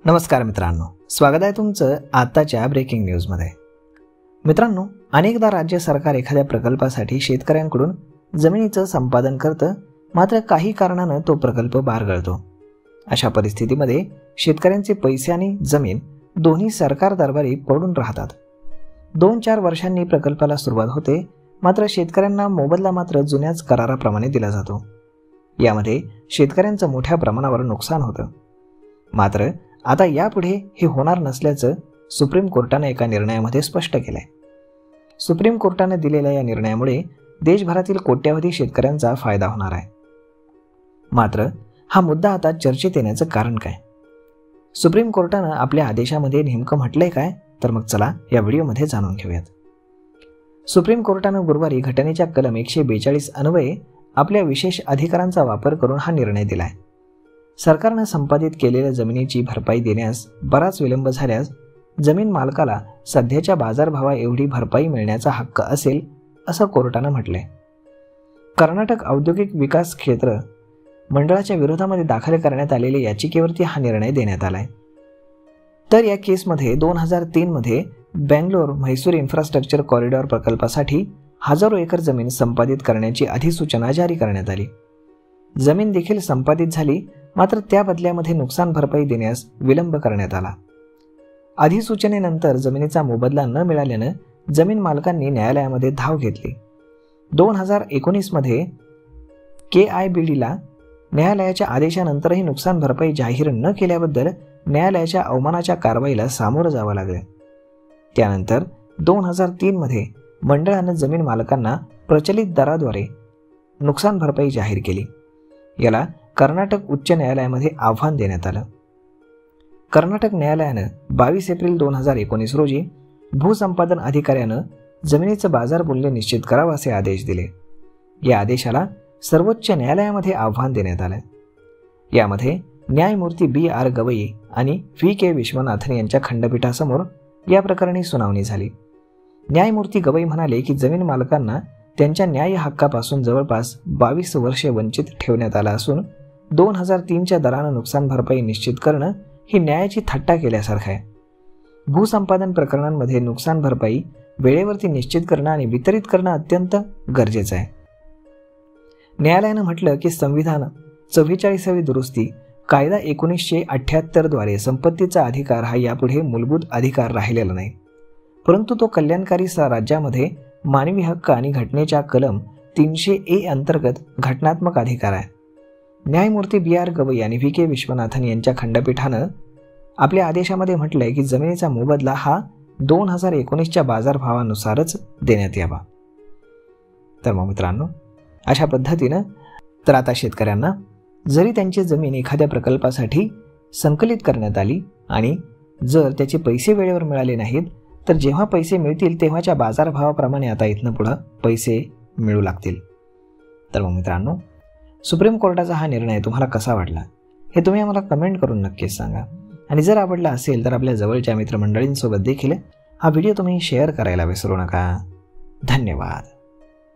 नमस्कार मित्रांनो, स्वागत आहे तुमचं आताच्या ब्रेकिंग न्यूजमध्ये। मित्रांनो, अनेकदा राज्य सरकार एखाद्या प्रकल्पासाठी शेतकऱ्यांकडून जमिनीचं संपादन करतं, मात्र काही कारणानं तो प्रकल्प बारगळतो। अशा परिस्थितीमध्ये शेतकऱ्यांचे पैसे आणि जमीन दोन्ही सरकार दरबारी पडून राहतात। 2-4 वर्षांनी प्रकल्पाला सुरुवात होते, मात्र शेतकऱ्यांना मोबदला मात्र जुन्याच कराराप्रमाणे दिला जातो। यामध्ये शेतकऱ्यांचं मोठ्या प्रमाणावर नुकसान होतं। मात्र आता यापुढे हे होणार नसल्याचं सुप्रीम कोर्टाने एका निर्णयामध्ये स्पष्ट केलंय। सुप्रीम कोर्टाने दिलेल्या या निर्णयामुळे देशभरातील कोट्यावधी शेतकऱ्यांचा फायदा होणार आहे। मात्र हा मुद्दा आता चर्चेत येण्याचं कारण काय? सुप्रीम कोर्टानं आपल्या आदेशामध्ये नेमकं म्हटलंय काय? तर मग चला या व्हिडिओमध्ये जाणून घेऊयात। सुप्रीम कोर्टानं गुरुवारी घटनेच्या कलम 142 अन्वये आपल्या विशेष अधिकारांचा वापर करून हा निर्णय दिलाय। सरकारने संपादित केलेल्या जमिनीची भरपाई देण्यास बराच विलंब झाल्यास जमीन मालकाला सध्याच्या बाजारभावा एवढी भरपाई मिळण्याचा हक्क असेल, असं कोर्टानं म्हटलंय। कर्नाटक औद्योगिक विकास क्षेत्र मंडळाच्या विरोधामध्ये दाखल करण्यात आलेल्या याचिकेवरती हा निर्णय देण्यात आलाय। तर या केसमध्ये 2003 मध्ये बेंगलोर म्हैसूर इन्फ्रास्ट्रक्चर कॉरिडॉर प्रकल्पासाठी हजारो एकर जमीन संपादित करण्याची अधिसूचना जारी करण्यात आली। जमीन देखील संपादित झाली, मात्र त्या बदल्यामध्ये नुकसान भरपाई देण्यास विलंब करण्यात आला। अधिसूचनेनंतर जमिनीचा मोबदला न मिळाल्यानं जमीन मालकांनी न्यायालयामध्ये धाव घेतली। 2019 मध्ये KIBDला न्यायालयाच्या आदेशानंतरही नुकसान भरपाई जाहीर न केल्याबद्दल न्यायालयाच्या अवमानाच्या कारवाईला सामोरं जावं लागलं। त्यानंतर 2003 मध्ये मंडळानं जमीन मालकांना प्रचलित दराद्वारे नुकसान भरपाई जाहीर केली। याला कर्नाटक उच्च न्यायालयामध्ये आव्हान देण्यात आलं। कर्नाटक न्यायालयानं 22 एप्रिल 2019 रोजी भूसंपादन अधिकाऱ्यानं जमिनीचं बाजार मूल्य निश्चित करावं असे आदेश दिले। या आदेशाला सर्वोच्च न्यायालयामध्ये आव्हान देण्यात आलं। यामध्ये न्यायमूर्ती BR गवई आणि VK विश्वनाथन यांच्या खंडपीठासमोर या प्रकरणी सुनावणी झाली। न्यायमूर्ती गवई म्हणाले की जमीन मालकांना त्यांच्या न्याय हक्कापासून जवळपास 22 वर्षे वंचित ठेवण्यात आलं असून 2003च्या दरानं नुकसान भरपाई निश्चित करणं ही न्यायाची थट्टा केल्यासारखं आहे। भूसंपादन प्रकरणांमध्ये नुकसान भरपाई वेळेवरती निश्चित करणं आणि वितरित करणं अत्यंत गरजेचं आहे। न्यायालयानं म्हटलं की संविधान 44वी दुरुस्ती कायदा 1978 द्वारे संपत्तीचा अधिकार हा यापुढे मूलभूत अधिकार राहिलेला नाही, परंतु तो कल्याणकारी राज्यामध्ये मानवी हक्क आणि घटनेच्या कलम 300A अंतर्गत घटनात्मक अधिकार आहे। न्यायमूर्ती BR गवई आणि VK विश्वनाथन यांच्या खंडपीठानं आपल्या आदेशामध्ये म्हटलंय की जमिनीचा मोबदला हा 2019च्या बाजारभावानुसारच देण्यात यावा। तर मग मित्रांनो, अशा पद्धतीनं तर आता शेतकऱ्यांना जरी त्यांची जमीन एखाद्या प्रकल्पासाठी संकलित करण्यात आली आणि जर त्याचे पैसे वेळेवर मिळाले नाहीत, तर जेव्हा पैसे मिळतील तेव्हाच्या बाजारभावाप्रमाणे आता इथनं पुढं पैसे मिळू लागतील। तर मग मित्रांनो, सुप्रीम कोर्टाचा हा निर्णय तुम्हाला कसा वाटला हे तुम्ही आम्हाला कमेंट करून नक्कीच सांगा। आणि जर आवडला असेल तर आपल्या जवळच्या मित्रमंडळींसोबत देखील हा व्हिडिओ तुम्ही शेअर करायला विसरू नका। धन्यवाद।